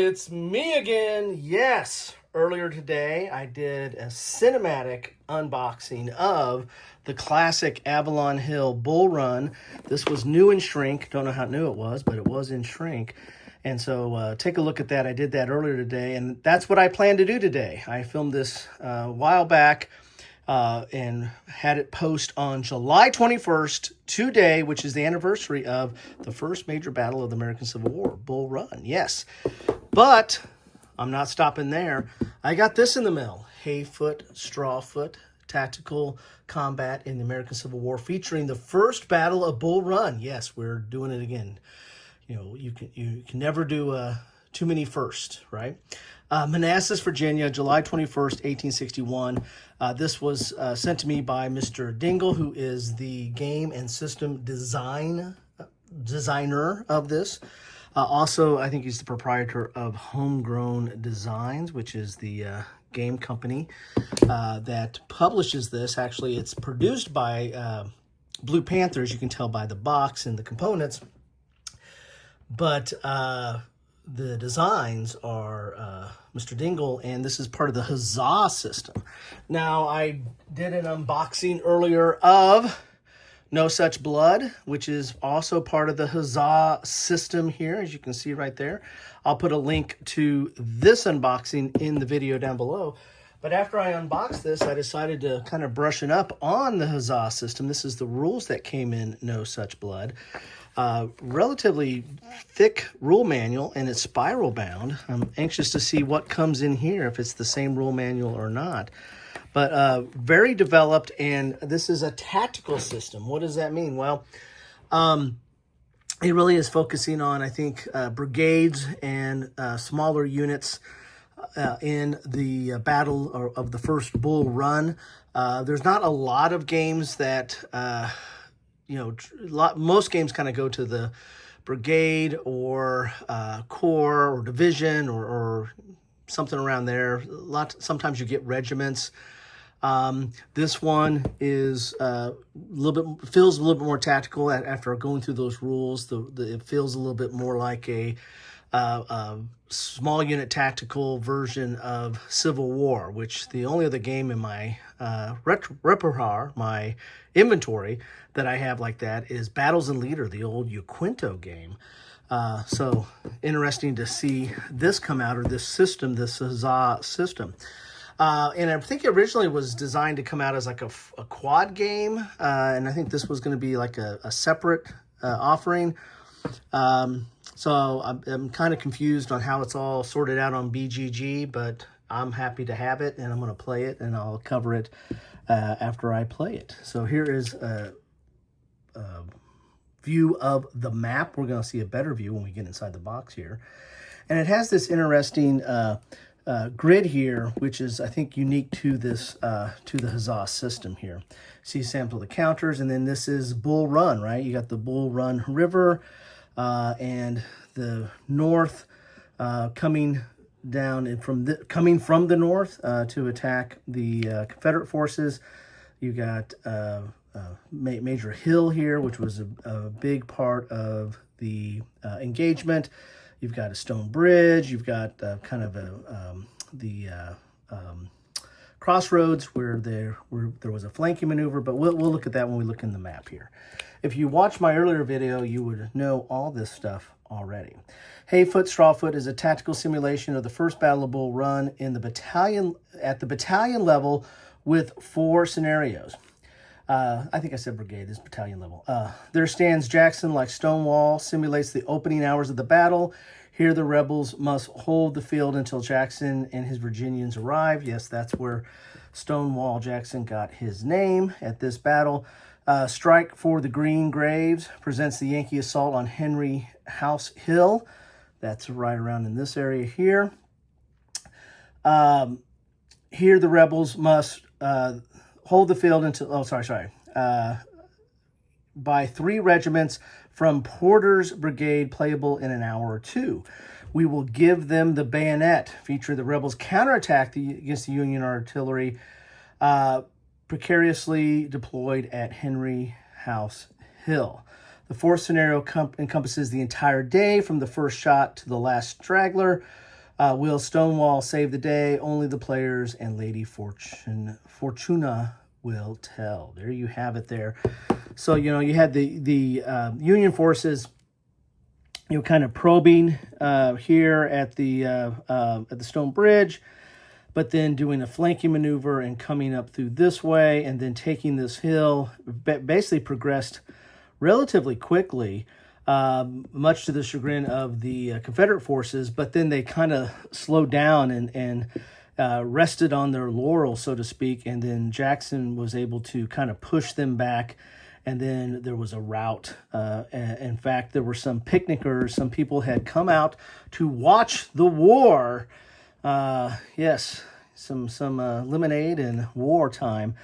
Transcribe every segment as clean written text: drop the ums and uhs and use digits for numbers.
It's me again. Yes, earlier today I did a cinematic unboxing of the classic Avalon Hill Bull Run. This was new in shrink. Don't know how new it was, but it was in shrink. And so take a look at that. I did that earlier today, and that's what I plan to do today. I filmed this a while back and had it post on July 21st, today, which is the anniversary of the first major battle of the American Civil War, Bull Run. Yes, but I'm not stopping there. I got this in the mail, Hayfoot Strawfoot, Tactical Combat in the American Civil War, featuring the first battle of Bull Run. Yes, we're doing it again. You know, you can never do too many firsts, right? Manassas, Virginia, July 21st, 1861. This was sent to me by Mr. Dingle, who is the game and system designer of this. Also, I think he's the proprietor of Homegrown Designs, which is the game company that publishes this. Actually, it's produced by Blue Panthers. You can tell by the box and the components. But the designs are Mr. Dingle, and this is part of the Huzzah system. Now, I did an unboxing earlier of No Such Blood, which is also part of the Huzzah system here, as you can see right there. I'll put a link to this unboxing in the video down below. But after I unboxed this, I decided to kind of brushing up on the Huzzah system. This is the rules that came in No Such Blood. Relatively thick rule manual, and it's spiral bound. I'm anxious to see what comes in here, if it's the same rule manual or not. But very developed, and this is a tactical system. What does that mean? Well, it really is focusing on, I think, brigades and smaller units in the battle of the first Bull Run. There's not a lot of games that... most games kind of go to the brigade or corps or division or something around there. Sometimes you get regiments. This one is feels a little bit more tactical after going through those rules. It feels a little bit more like a small unit tactical version of Civil War, which the only other game in my repertoire, my inventory that I have like that is Battles and Leader, the old Uquinto game. So interesting to see this come out, or this system, this Huzzah system. And I think it originally was designed to come out as like a quad game, and I think this was going to be like a separate offering. So I'm kind of confused on how it's all sorted out on BGG, but I'm happy to have it, and I'm going to play it, and I'll cover it after I play it. So here is a view of the map. We're going to see a better view when we get inside the box here. And it has this interesting grid here, which is, I think, unique to this to the Huzzah system here. See sample the counters, and then this is Bull Run, right? You got the Bull Run River and the north coming down and coming from the north to attack the Confederate forces. You got Major Hill here, which was a big part of the engagement. You've got a stone bridge. You've got kind of the crossroads where there was a flanking maneuver, but we'll look at that when we look in the map here. If you watched my earlier video, you would know all this stuff already. Hayfoot Strawfoot is a tactical simulation of the first Battle of Bull Run at the battalion level with 4 scenarios. I think I said brigade, this battalion level. There stands Jackson like Stonewall, simulates the opening hours of the battle. Here the rebels must hold the field until Jackson and his Virginians arrive. Yes, that's where Stonewall Jackson got his name at this battle. Strike for the Green Graves presents the Yankee assault on Henry House Hill. That's right around in this area here. Here the rebels must hold the field until, by 3 regiments from Porter's brigade, playable in an hour or 2. We will give them the Bayonet, feature the rebels counterattack against the Union artillery, precariously deployed at Henry House Hill. The fourth scenario encompasses the entire day from the first shot to the last straggler. Will Stonewall save the day? Only the players and Lady Fortuna will tell. There you have it there. So, you know, you had the Union forces, you know, kind of probing here at the Stone Bridge, but then doing a flanking maneuver and coming up through this way and then taking this hill, basically progressed relatively quickly, much to the chagrin of the Confederate forces, but then they kind of slowed down and rested on their laurels, so to speak, and then Jackson was able to kind of push them back, and then there was a rout. In fact, there were some picnickers, some people had come out to watch the war. Yes, some lemonade and wartime.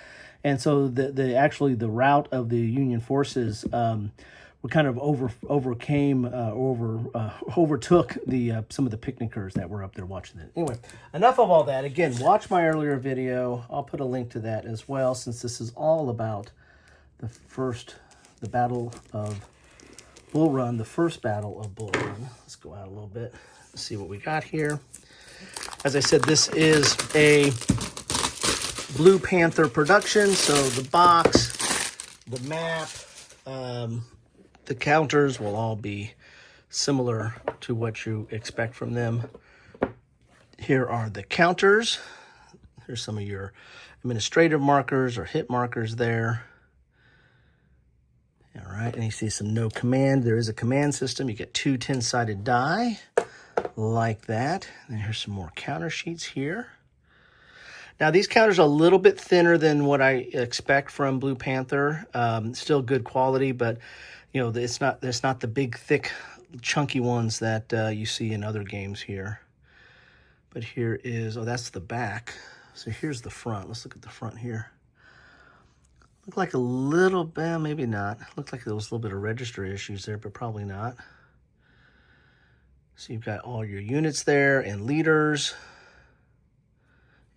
And so the rout of the Union forces were kind of overtook some of the picnickers that were up there watching it. Anyway, enough of all that. Again, watch my earlier video. I'll put a link to that as well, since this is all about the Battle of Bull Run, the first Battle of Bull Run. Let's go out a little bit, see what we got here. As I said, this is a Blue Panther production, so the box, the map, the counters will all be similar to what you expect from them. Here are the counters. Here's some of your administrative markers or hit markers there. All right, and you see some no command. There is a command system. You get two 10-sided die like that. And here's some more counter sheets here. Now, these counters are a little bit thinner than what I expect from Blue Panther. Still good quality, but you know, it's not the big, thick, chunky ones that you see in other games here. But here is, oh, that's the back. So here's the front. Let's look at the front here. Look like a little bit, maybe not. Looked like there was a little bit of register issues there, but probably not. So you've got all your units there and leaders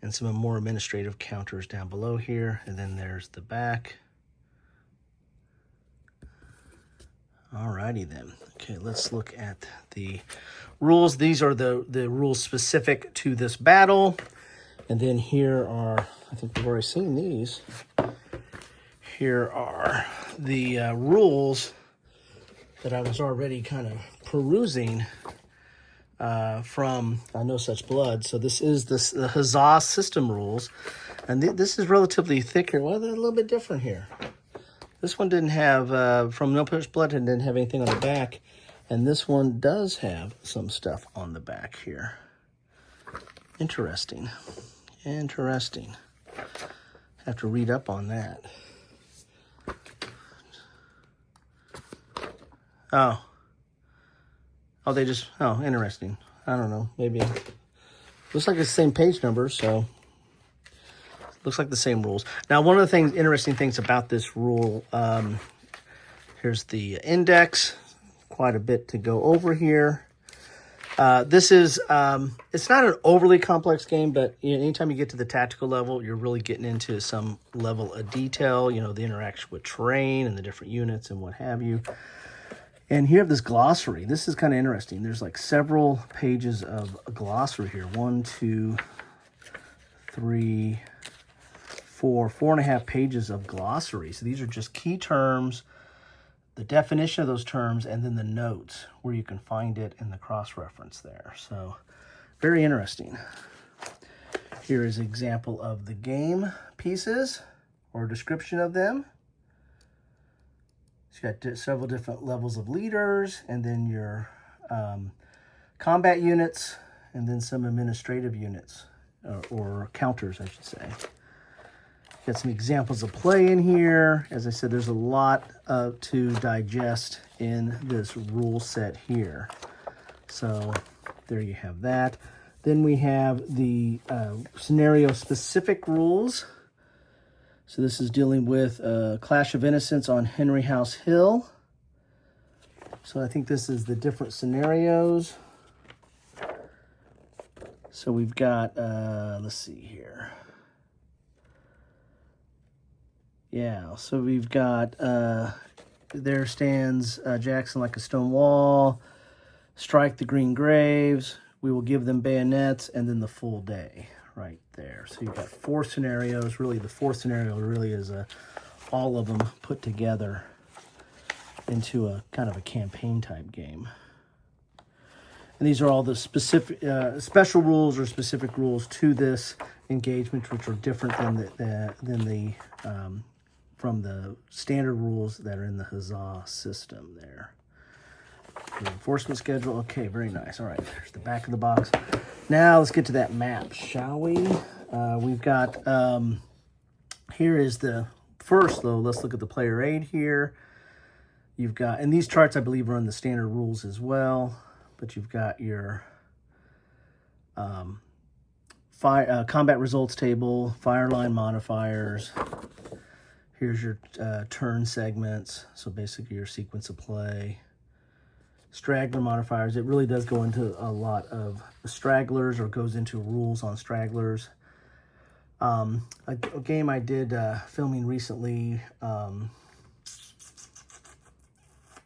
and some more administrative counters down below here. And then there's the back. Alrighty then. Okay, let's look at the rules. These are the rules specific to this battle. And then here are, I think we've already seen these. Here are the rules that I was already kind of perusing from No Such Blood. So this is the Huzzah system rules. And this is relatively thicker. Well, they're a little bit different here. This one didn't have, from No Such Blood, it didn't have anything on the back. And this one does have some stuff on the back here. Interesting. Interesting. Have to read up on that. Oh, they just, oh, interesting. I don't know, maybe. Looks like it's the same page number, so looks like the same rules. Now, one of the interesting things about this rule, here's the index, quite a bit to go over here. This is, it's not an overly complex game, but you know, anytime you get to the tactical level, you're really getting into some level of detail, you know, the interaction with terrain and the different units and what have you. And here, this glossary. This is kind of interesting. There's like several pages of a glossary here. 1, 2, 3, 4, 4.5 pages of glossary. So these are just key terms, the definition of those terms, and then the notes where you can find it in the cross-reference there. So very interesting. Here is an example of the game pieces or a description of them. So you got several different levels of leaders, and then your combat units, and then some administrative units, or counters, I should say. Got some examples of play in here. As I said, there's a lot to digest in this rule set here. So there you have that. Then we have the scenario-specific rules. So this is dealing with Clash of Innocence on Henry House Hill. So I think this is the different scenarios. So we've got, let's see here. Yeah, so we've got, there stands Jackson like a stone wall, strike the green graves, we will give them bayonets, and then the full day right there. So you've got 4 scenarios. Really, the 4th scenario really is all of them put together into a kind of a campaign type game. And these are all the specific special rules or specific rules to this engagement, which are different than from the standard rules that are in the Huzzah system there. Reinforcement schedule. Okay, very nice. All right, there's the back of the box. Now let's get to that map, shall we? We've got, here is the first, though. Let's look at the player aid here. You've got, and these charts, I believe, are in the standard rules as well. But you've got your combat results table, fire line modifiers. Here's your turn segments. So basically your sequence of play. Straggler modifiers. It really does go into a lot of stragglers, or goes into rules on stragglers. A game I did filming recently,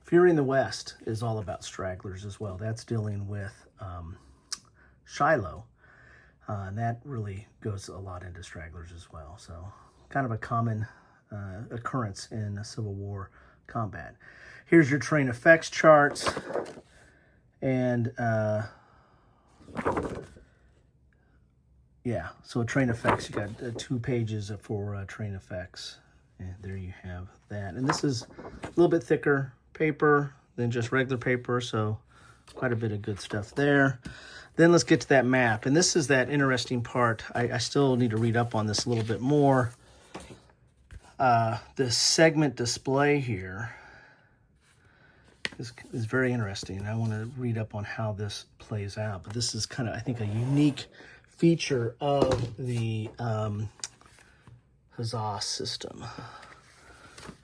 Fury in the West, is all about stragglers as well. That's dealing with Shiloh. And that really goes a lot into stragglers as well. So kind of a common occurrence in a Civil War combat. Here's your terrain effects charts. And yeah, so terrain effects, you got 2 pages for terrain effects. And there you have that. And this is a little bit thicker paper than just regular paper, so quite a bit of good stuff there. Then let's get to that map, and this is that interesting part. I still need to read up on this a little bit more. The segment display here is very interesting. I want to read up on how this plays out, but this is kind of, I think, a unique feature of the Huzzah system.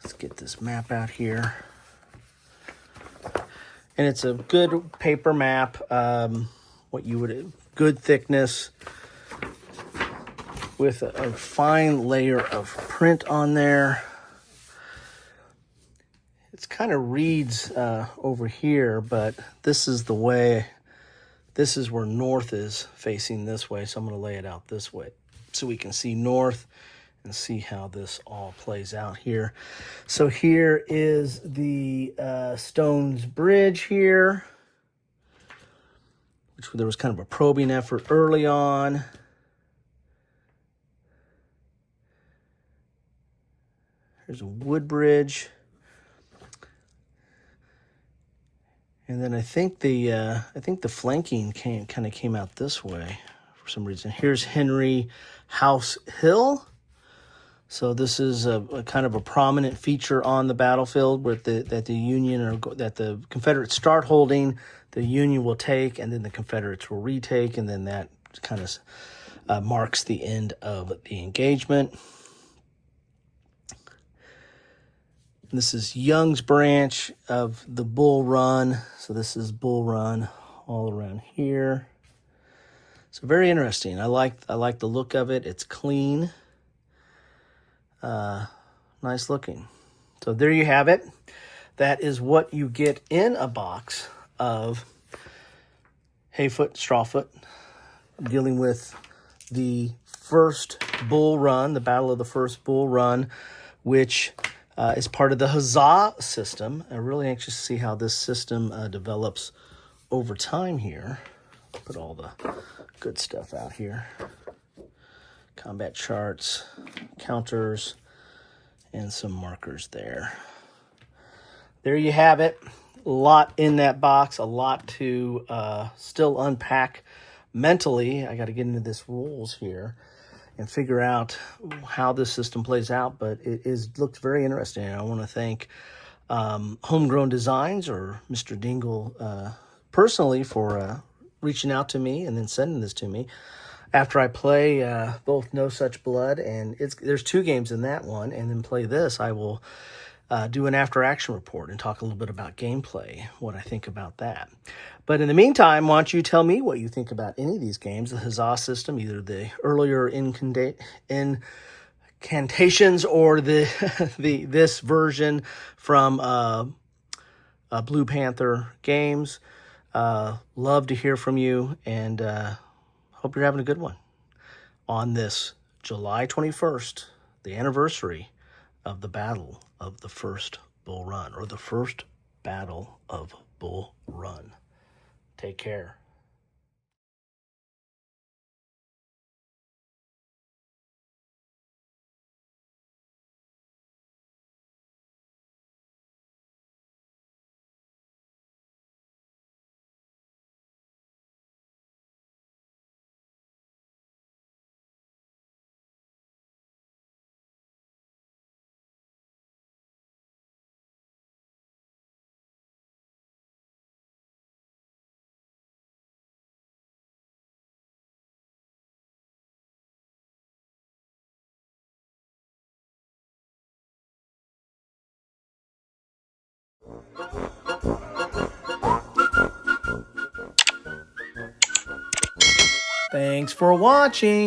Let's get this map out here. And it's a good paper map, good thickness, with a fine layer of print on there. It kind of reads over here, but this is the way, this is where north is facing this way, so I'm going to lay it out this way so we can see north and see how this all plays out here. So here is the Stones Bridge here, which there was kind of a probing effort early on. Here's a wood bridge. And then I think the flanking kind of came out this way for some reason. Here's Henry House Hill. So this is a kind of a prominent feature on the battlefield, where that the Union, or that the Confederates start holding, the Union will take, and then the Confederates will retake, and then that kind of marks the end of the engagement. And this is Young's branch of the Bull Run. So this is Bull Run all around here. So very interesting. I like the look of it. It's clean. Nice looking. So there you have it. That is what you get in a box of Hayfoot Strawfoot, dealing with the first Bull Run, the Battle of the First Bull Run, which is part of the Huzzah system. I'm really anxious to see how this system develops over time here. Put all the good stuff out here. Combat charts, counters, and some markers there. There you have it. A lot in that box, a lot to still unpack mentally. I got to get into this rules here and figure out how this system plays out, but looks very interesting. I want to thank Homegrown Designs, or Mr. Dingle, personally for reaching out to me and then sending this to me. After I play both No Such Blood, and there's 2 games in that one, and then play this, I will do an after-action report and talk a little bit about gameplay, what I think about that. But in the meantime, why don't you tell me what you think about any of these games, the Huzzah system, either the earlier incantations or this version from Blue Panther Games. Love to hear from you, and hope you're having a good one on this July 21st, the anniversary of the Battle of the First Bull Run, or the First Battle of Bull Run. Take care. Thanks for watching.